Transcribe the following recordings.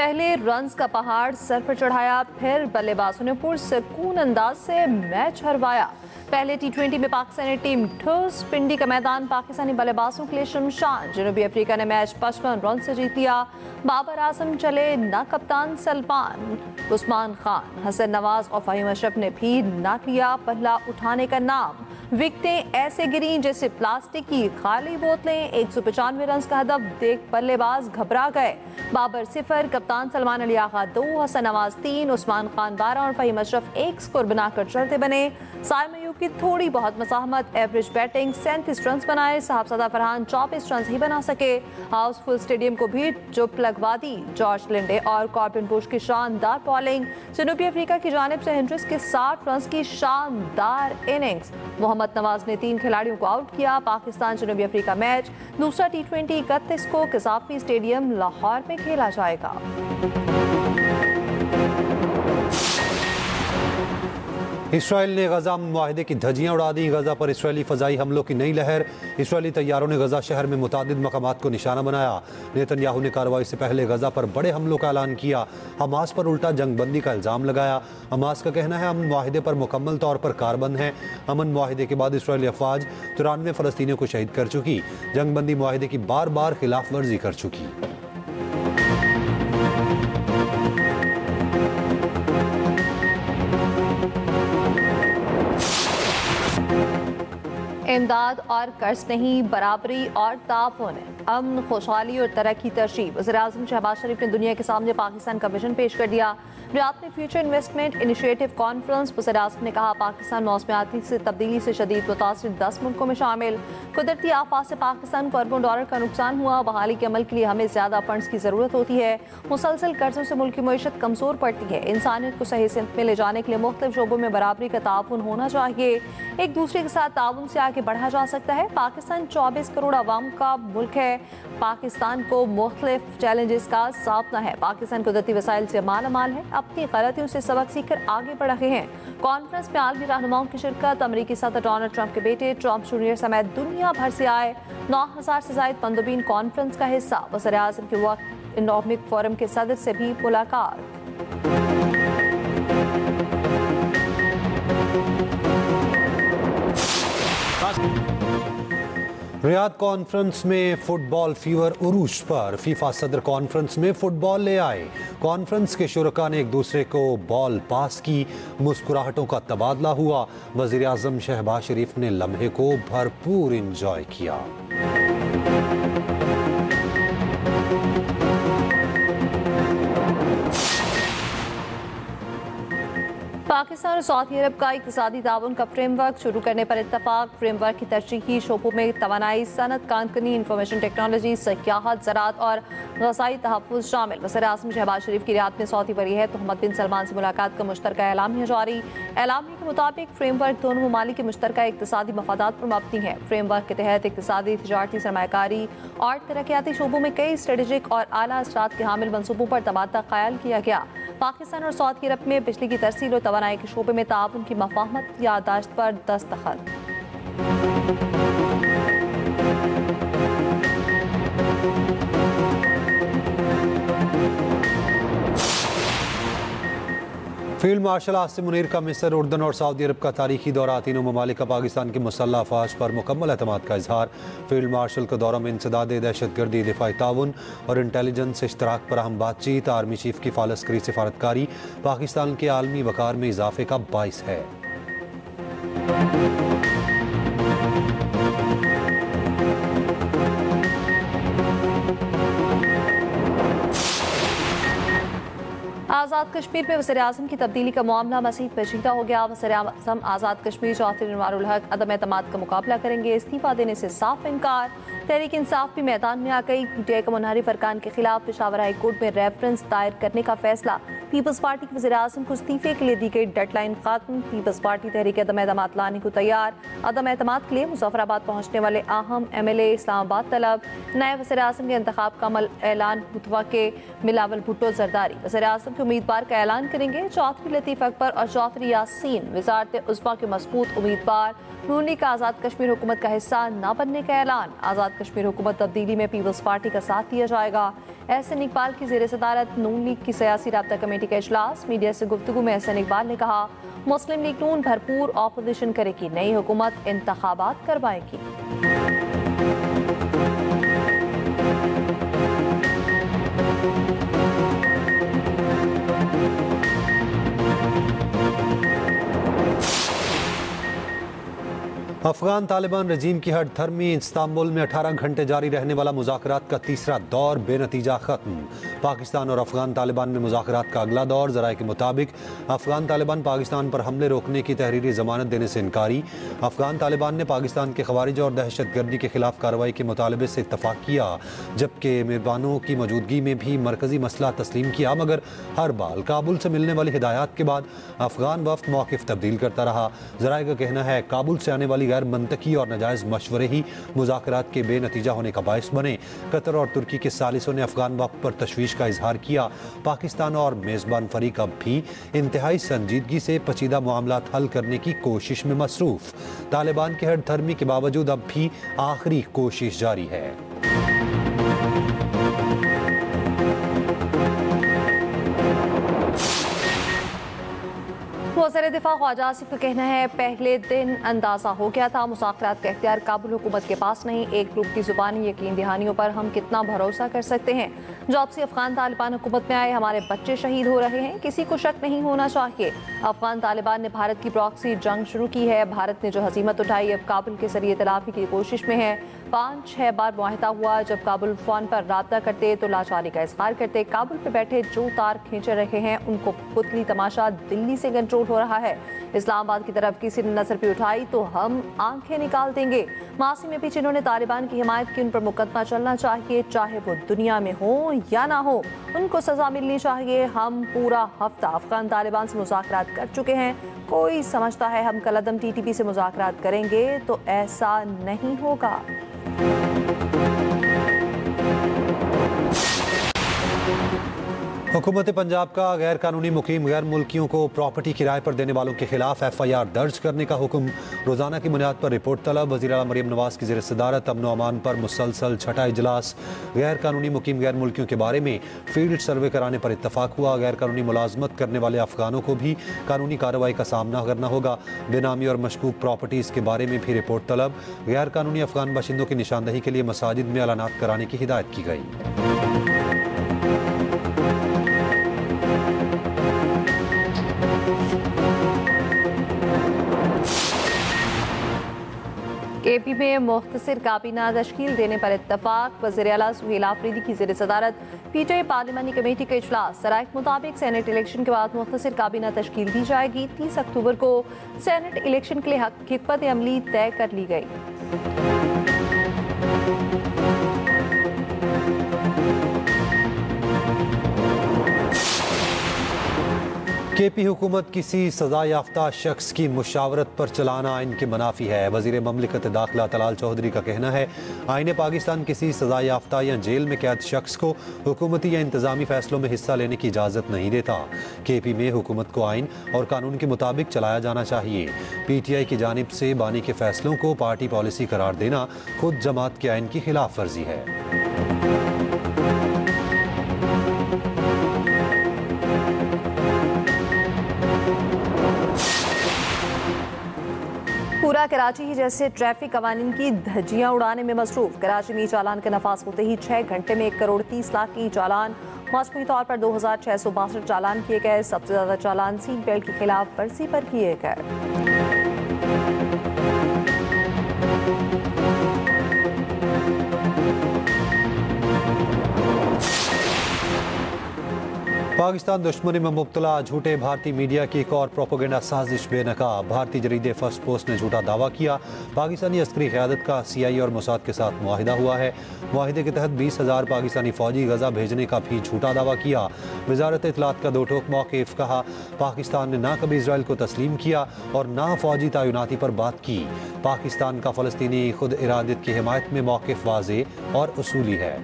पहले रन्स का पहाड़ सर पर चढ़ाया, फिर बल्लेबाजों ने पुरसकून अंदाज से मैच हरवाया। पहले टी20 में पाकिस्तानी टीम ठोस, पिंडी का मैदान पाकिस्तानी बल्लेबाजों के लिए शमशान। जनूबी अफ्रीका ने मैच 55 रन से जीत लिया। बाबर आजम चले न कप्तान सलमान, उस्मान खान, हसन नवाज और फहीम अशरफ ने भी न लिया पहला उठाने का नाम। विकेटें ऐसे गिरी जैसे प्लास्टिक की खाली बोतलें। 195 रन का हदफ देख बल्लेबाज घबरा गए। बाबर 0, कप्तान सलमान अली आगा 2, हसन नवाज 3, उस्मान खान 12 और फहीम अशरफ 1 स्कोर बनाकर चलते बने। साइम अयूब की थोड़ी बहुत मसाहमत, एवरेज बैटिंग, 37 रन बनाए। साहबजादा फरहान 24 रन ही बना सके। हाउसफुल स्टेडियम को भी चुप लगवा दी। जॉर्ज लिंडे और कॉर्बिन बुश की शानदार बॉलिंग। जनूबी अफ्रीका की जानिब से हेनरिक्स के 60 रन की शानदार इनिंग्स। मोहम्मद नवाज ने 3 खिलाड़ियों को आउट किया। पाकिस्तान जनूबी अफ्रीका मैच दूसरा टी20 31 को कसाफी स्टेडियम लाहौर में खेला जाएगा। इसराइल ने गजा मुआहदे की धज्जियां उड़ा दी। गजा पर इसराइली फजाई हमलों की नई लहर। इसराइली तैयारों ने गजा शहर में मुतादिद मकामात को निशाना बनाया। नेतन्याहू ने कार्रवाई से पहले गजा पर बड़े हमलों का ऐलान किया। हमास पर उल्टा जंगबंदी का इल्ज़ाम लगाया। हमास का कहना है अमन मुआहदे पर मुकम्मल तौर पर कारबंद है। अमन मुआहदे के बाद इसराइली अफवाज 93 फ़लस्तीनियों को शहीद कर चुकी। जंगबंदी मुआहदे की बार बार खिलाफ वर्जी कर चुकी। इमदाद और कर्ज नहीं, बराबरी और ताउन, अमन, खुशहाली और तरक्की तरजीह। वज़ीर-ए-आज़म शहबाज शरीफ ने दुनिया के सामने पाकिस्तान का विजन पेश कर दिया। रियाद में फ्यूचर इन्वेस्टमेंट इनिशिएटिव कॉन्फ्रेंस। वज़ीर-ए-आज़म ने कहा पाकिस्तान मौसमियाती से तब्दीली से शदीद मुतासिर 10 मुल्कों में शामिल। कुदरती आफात से पाकिस्तान को अरबों डॉलर का नुकसान हुआ। बहाली के अमल के लिए हमें ज़्यादा फंड्स की ज़रूरत होती है। मुसलसल कर्जों से मुल्क की मईशत कमज़ोर पड़ती है। इंसानियत को सही सिमत में ले जाने के लिए मुख्तलिफ शोबों में बराबरी का ताउन होना चाहिए। एक दूसरे के साथ ताउन से आगे बढ़ा जा सकता है। पाकिस्तान 24 करोड़ आवाम का मुल्क है। पाकिस्तान को मुख्तलिफ चैलेंजेस का सामना है। पाकिस्तान कुदरती वसाइल से माला माल है। अपनी गलतियों से सबक सीखकर आगे बढ़ रहे हैं। कॉन्फ्रेंस में आलमी रहनुमाओं की शिरकत। अमरीकी सदर डोनाल्ड ट्रंप के बेटे ट्रंप जूनियर समेत दुनिया भर से आए 9000 से ज्यादा मंदुबीन कॉन्फ्रेंस का हिस्सा। वज़ीर-ए-आज़म के वक्त इकोनॉमिक फोरम के सदर से भी मुलाकात। रियाद कॉन्फ्रेंस में फुटबॉल फीवर उरूज पर। फीफा सदर कॉन्फ्रेंस में फुटबॉल ले आए। कॉन्फ्रेंस के शुरका ने एक दूसरे को बॉल पास की। मुस्कुराहटों का तबादला हुआ। वज़ीर आज़म शहबाज शरीफ ने लम्हे को भरपूर इंजॉय किया। पाकिस्तान और सऊदी अरब का इक़्तिसादी ताउन का फ्रेमवर्क शुरू करने पर इत्तफाक। फ्रेमवर्क की तरजीही शोबों में तवानाई, सनत, कानकनी, इंफॉर्मेशन टेक्नोलॉजी, सियाहत, ज़राअत और ग़ज़ाई तहफ़्फ़ुज़ शामिल। वज़ीर-ए-आज़म शहबाज शरीफ की रियाद में सऊदी वलीअहद मोहम्मद बिन सलमान से मुलाकात का मुश्तरका एलामिया जारी। एलामिया के मुताबिक फ्रेमवर्क दोनों ममालिक के मुश्तरका इक़्तिसादी मफादात पर मबनी है। फ्रेमवर्क के तहत इक़्तिसादी, तिजारती, सरमायाकारी और तरक्याती शोबों में कई स्ट्रेटेजिक और आला असरात के हामिल मनसूबों पर तबादला क़याम किया गया। पाकिस्तान और सऊदी अरब में बिजली की तरसील और तवानाई के शोबे में ताउन की मफाहमत याददाश्त पर दस्तखत। फील्ड मार्शल आसिम मुनीर का मिस्र, उर्दन और सऊदी अरब का तारीखी दौरा। तीनों ममालिक का पाकिस्तान की मुसल्लह अफवाज पर मुकम्मल एतमाद का इजहार। फील्ड मार्शल के दौरा में इंसदाद दहशतगर्दी, दिफाई ताउन और इंटेलिजेंस इश्तराक पर अहम बातचीत। आर्मी चीफ की फालस्करी सिफारतकारी पाकिस्तान के आलमी वकार में इजाफे का बाइस है। आज़ाद कश्मीर में वज़ीर-ए-आज़म की तब्दीली का मामला मज़ीद पेचीदा हो गया। वज़ीर-ए-आज़म आज़ाद कश्मीर चौधरी अनवारुल हक अदम एतमाद का मुकाबला करेंगे। इस्तीफ़ा देने से साफ इनकार। तहरीक इंसाफ भी मैदान में आ गई। पीटीआई का मुनहरिफ अरकान के खिलाफ पेशावर हाई कोर्ट में रेफरेंस दायर करने का फैसला। पीपल्स पार्टी के वज़ीर-ए-आज़म को इस्तीफे के लिए दी गई डेडलाइन खत्म। पीपल्स पार्टी तहरीक अदम-ए-एतमाद लाने को तैयार। अदम-ए-एतमाद के लिए मुज़फ्फराबाद पहुंचने वाले अहम MLA इस्लामाबाद तलब। नए वज़ीर-ए-आज़म के इंतखाब का अमल ऐलान मुतवक्के। बिलावल भुट्टो जरदारी वज़ीर-ए-आज़म के उम्मीदवार का ऐलान करेंगे। चौधरी लतीफ़ अकबर और चौधरी यासीन वज़ारत उज़्मा के मज़बूत उम्मीदवार। नून लीग का आज़ाद कश्मीर हुकूमत का हिस्सा न बनने का ऐलान। आज़ाद कश्मीर हुकूमत तब्दीली में पीपल्स पार्टी का साथ दिया जाएगा। एहसन इकबाल की ज़ेर सदारत नून लीग की सियासी राब्ता कमेटी का इजलास। मीडिया से गुफ्तगू में एहसन इकबाल ने कहा, मुस्लिम लीग नून भरपूर ऑपोजिशन करेगी, नई हुकूमत इंतखाबात करवाएगी। अफगान तालिबान रजीम की हट धर्मी। इस्तांबुल में 18 घंटे जारी रहने वाला मुज़ाकरात का तीसरा दौर बेनतीजा खत्म। पाकिस्तान और अफगान तालिबान में मुज़ाकरात का अगला दौर। ज़राए के मुताबिक अफगान तालिबान पाकिस्तान पर हमले रोकने की तहरीरी ज़मानत देने से इनकारी। अफगान तालिबान ने पाकिस्तान के खवारिज और दहशतगर्दी के खिलाफ कार्रवाई के मुतालबे से इत्तफाक किया, जबकि मेज़बानों की मौजूदगी में भी मरकज़ी मसला तस्लीम किया, मगर हर बाल काबुल से मिलने वाली हिदायत के बाद अफगान वफ्द मौक़िफ़ तब्दील करता रहा। ज़राए का कहना है काबुल से आने वाली गैर मंतकी और नाजायज़ मशवरे ही मुज़ाकरात के बेनतीजा होने का बायस बने। कतर और तुर्की के सालिसों ने अफगान वक्त पर तशवीश का इजहार किया। पाकिस्तान और मेज़बान फरीक अब भी इंतहाई संजीदगी से पेचीदा मामलात हल करने की कोशिश में मसरूफ़। तालिबान के हट धर्मी के बावजूद अब भी आखिरी कोशिश जारी है। वज़ीर दिफा ख्वाजा आसिफ का कहना है, पहले दिन अंदाज़ा हो गया था मुज़ाकरात का इख्तियार काबुल हुकूमत के पास नहीं। एक ग्रुप की ज़ुबानी यकीन दहानियों पर हम कितना भरोसा कर सकते हैं। जब से अफगान तालिबान हुकूमत में आए हमारे बच्चे शहीद हो रहे हैं, किसी को शक नहीं होना चाहिए। अफगान तालिबान ने भारत की प्रॉक्सी जंग शुरू की है। भारत ने जो हज़ीमत उठाई अब काबुल के जरिए तलाफी की कोशिश में है। 5-6 बार मुआहिदा हुआ, जब काबुल फ़ोन पर रब्ता करते तो लाचारी का इज़हार करते। काबुल पे बैठे जो तार खींचे रहे हैं उनको पुतली तमाशा दिल्ली से कंट्रोल हो रहा है। इस्लामाबाद की तरफ किसी ने नजर भी उठाई तो हम आंखें निकाल देंगे। मासी में भी जिन्होंने तालिबान की हिमायत की उन पर मुकदमा चलना चाहिए, चाहे वो दुनिया में हो या ना हो, उनको सजा मिलनी चाहिए। हम पूरा हफ्ता अफगान तालिबान से मुज़ाकरात कर चुके हैं। कोई समझता है हम कलअदम TTP से मुज़ाकरात करेंगे तो ऐसा नहीं होगा। हुकूमत पंजाब का गैर कानूनी मुकीम गैर मुल्कियों को प्रॉपर्टी किराए पर देने वालों के खिलाफ FIR दर्ज करने का हुक्म। रोज़ाना की बुनियाद पर रिपोर्ट तलब। वज़ीर आला मरियम नवाज़ की ज़ेर सदारत अमन व अमान पर मुसलसल छठा इजलास। गैर कानूनी मुकीम गैर मुल्कियों के बारे में फील्ड सर्वे कराने पर इत्तफाक हुआ। गैर कानूनी मुलाजमत करने वाले अफगानों को भी कानूनी कार्रवाई का सामना करना होगा। बेनामी और मशकूक प्रॉपर्टीज़ के बारे में भी रिपोर्ट तलब। गैर कानूनी अफगान बाशिंदों की निशानदही के लिए मसाजिद में ऐलानात कराने की हिदायत की गई। KP में मुख्तसर काबीना तश्कील देने पर इत्तफाक। वज़ीर आला सुहेल आफरीदी की ज़ेर सदारत PTI पार्लिमानी कमेटी का इजलास। ज़राए के मुताबिक सेनेट इलेक्शन के बाद मुख्तसर काबीना तश्कील दी जाएगी। 30 अक्टूबर को सेनेट इलेक्शन के लिए हिकमत अमली तय कर ली गई। KP हुकूमत किसी सजा याफ्ता शख्स की मुशावरत पर चलाना आइन के मुनाफी है। वज़ीर ममलिकत दाखिला तलाल चौधरी का कहना है, आइन पाकिस्तान किसी सजा याफ्ता या जेल में कैद शख्स को हुकूमती या इंतजामी फैसलों में हिस्सा लेने की इजाज़त नहीं देता। KP में हुकूमत को आइन और कानून के मुताबिक चलाया जाना चाहिए। PTI की जानिब से बानी के फैसलों को पार्टी पॉलिसी करार देना खुद जमात के आइन की खिलाफ वर्जी है। पूरा कराची ही जैसे ट्रैफिक कवानीन की धज्जियां उड़ाने में मसरूफ। कराची में चालान का नफाज होते ही 6 घंटे में 1 करोड़ 30 लाख की चालान। मौसमी तौर पर 2662 चालान किए गए। सबसे ज्यादा चालान सीट बेल्ट की खिलाफ वर्जी पर किए गए। पाकिस्तान दुश्मनी में मुब्तला झूठे भारतीय मीडिया की एक और प्रोपेगेंडा साजिश बेनकाब। भारतीय जरीदे फर्स्ट पोस्ट ने झूठा दावा किया पाकिस्तानी अस्करी क़यादत का CIA और मोसाद के साथ मुआहिदा हुआ है। मुआहिदे के तहत 20,000 पाकिस्तानी फौजी गजा भेजने का भी झूठा दावा किया। वजारत इत्तलात का दो टोक मौक़िफ़ कहा पाकिस्तान ने ना कभी इसराइल को तस्लीम किया और ना फौजी तैनाती पर बात की। पाकिस्तान का फ़लस्तीनी खुद इरादत की हिमायत में मौक़िफ़ वाज़ेह और उसूली है।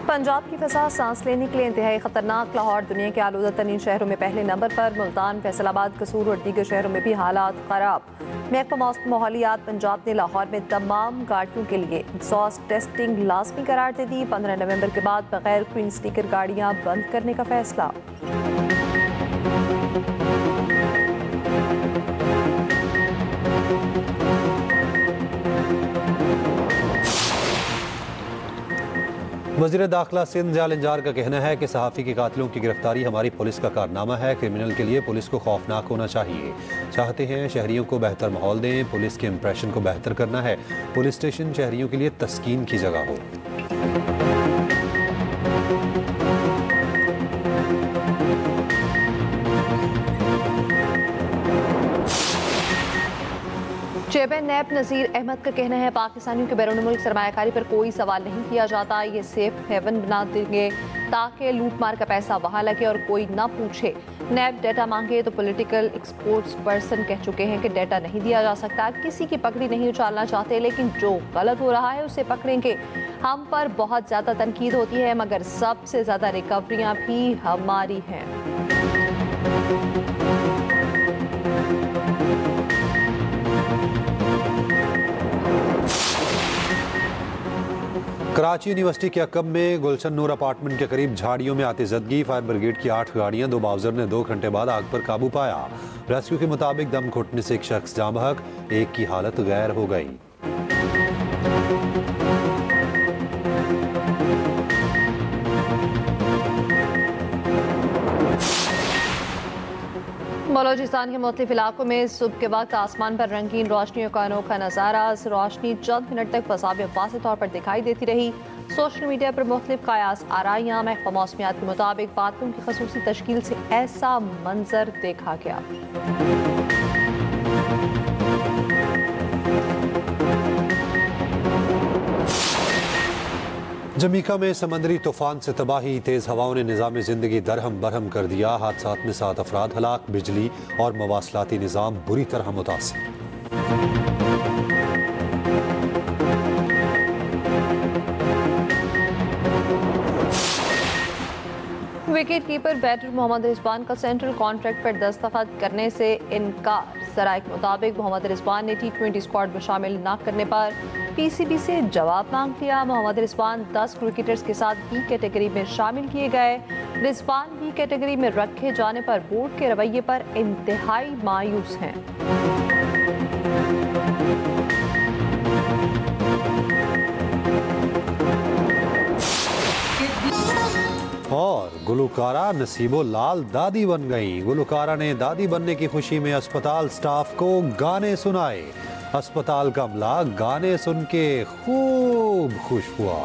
पंजाब की फ़िज़ा सांस लेने के लिए इंतहाई ख़तरनाक। लाहौर दुनिया के आलूदा तरीन शहरों में पहले नंबर पर, मुल्तान, फैसलाबाद, कसूर और दीगर शहरों में भी हालात ख़राब। महकमा मौसम माहौलियात पंजाब ने लाहौर में तमाम गाड़ियों के लिए एग्जॉस्ट टेस्टिंग लाजमी करार दे दी। 15 नवंबर के बाद बगैर क्वीन स्टिकर गाड़ियाँ बंद करने का फैसला। वज़ीर दाखिला सिंध जालिंजार का कहना है कि सहाफ़ी के कातिलों की गिरफ्तारी हमारी पुलिस का कारनामा है। क्रिमिनल के लिए पुलिस को खौफनाक होना चाहिए। चाहते हैं शहरियों को बेहतर माहौल दें, पुलिस के इंप्रेशन को बेहतर करना है। पुलिस स्टेशन शहरियों के लिए तस्कीन की जगह हो। चेयरमैन नैब नज़ीर अहमद का कहना है पाकिस्तानियों के बैरून मुल्क सरमायाकारी पर कोई सवाल नहीं किया जाता। ये सेफ हेवन बना देंगे ताकि लूट मार का पैसा वहाँ लगे और कोई ना पूछे। नैब डाटा मांगे तो पॉलिटिकल एक्सपोर्ट्स पर्सन कह चुके हैं कि डाटा नहीं दिया जा सकता। किसी की पकड़ी नहीं उछालना चाहते, लेकिन जो गलत हो रहा है उसे पकड़ेंगे। हम पर बहुत ज़्यादा तनकीद होती है, मगर सबसे ज़्यादा रिकवरियाँ भी हमारी हैं। कराची यूनिवर्सिटी के अकब में गुलशन नूर अपार्टमेंट के करीब झाड़ियों में आतिशबाजी। फायर ब्रिगेड की 8 गाड़ियां, 2 बाउजर ने 2 घंटे बाद आग पर काबू पाया। रेस्क्यू के मुताबिक दम घुटने से एक शख्स जाँ बहक, एक की हालत गैर हो गई। बलोचिस्तान के मुख्तलिफ इलाकों में सुबह के वक्त आसमान पर रंगीन रोशनियों का अनोखा नज़ारा। रोशनी चंद मिनट तक फसा में वाज़ेह तौर पर दिखाई देती रही। सोशल मीडिया पर मुख्तलिफ कयास आराइयाँ। महकमा मौसमियात के मुताबिक बादलों की खसूसी तश्कील से ऐसा मंजर देखा गया। जमीका में समंदरी तूफान से तबाही, तेज हवाओं ने निज़ाम ज़िंदगी दरहम बरहम कर दिया। हादसात में 7 अफराद हलाक, बिजली और मवासलाती निज़ाम बुरी तरह मुतासिर। Wicket keeper batter Mohammad Rizwan का सेंट्रल कॉन्ट्रैक्ट पर दस्तखत करने से इनकार। ज़राए के मुताबिक मोहम्मद रिजवान ने T20 स्क्वाड में शामिल न करने पर PCB से जवाब मांग लिया। मोहम्मद रिजवान 10 क्रिकेटर्स के साथ B कैटेगरी में शामिल किए गए। रिजवान B कैटेगरी में रखे जाने पर बोर्ड के रवैये पर इंतहाई मायूस हैं। और गुलकारा नसीबो लाल दादी बन गई। गुलकारा ने दादी बनने की खुशी में अस्पताल स्टाफ को गाने सुनाए। अस्पताल का अमला गाने सुन के खूब खुश हुआ।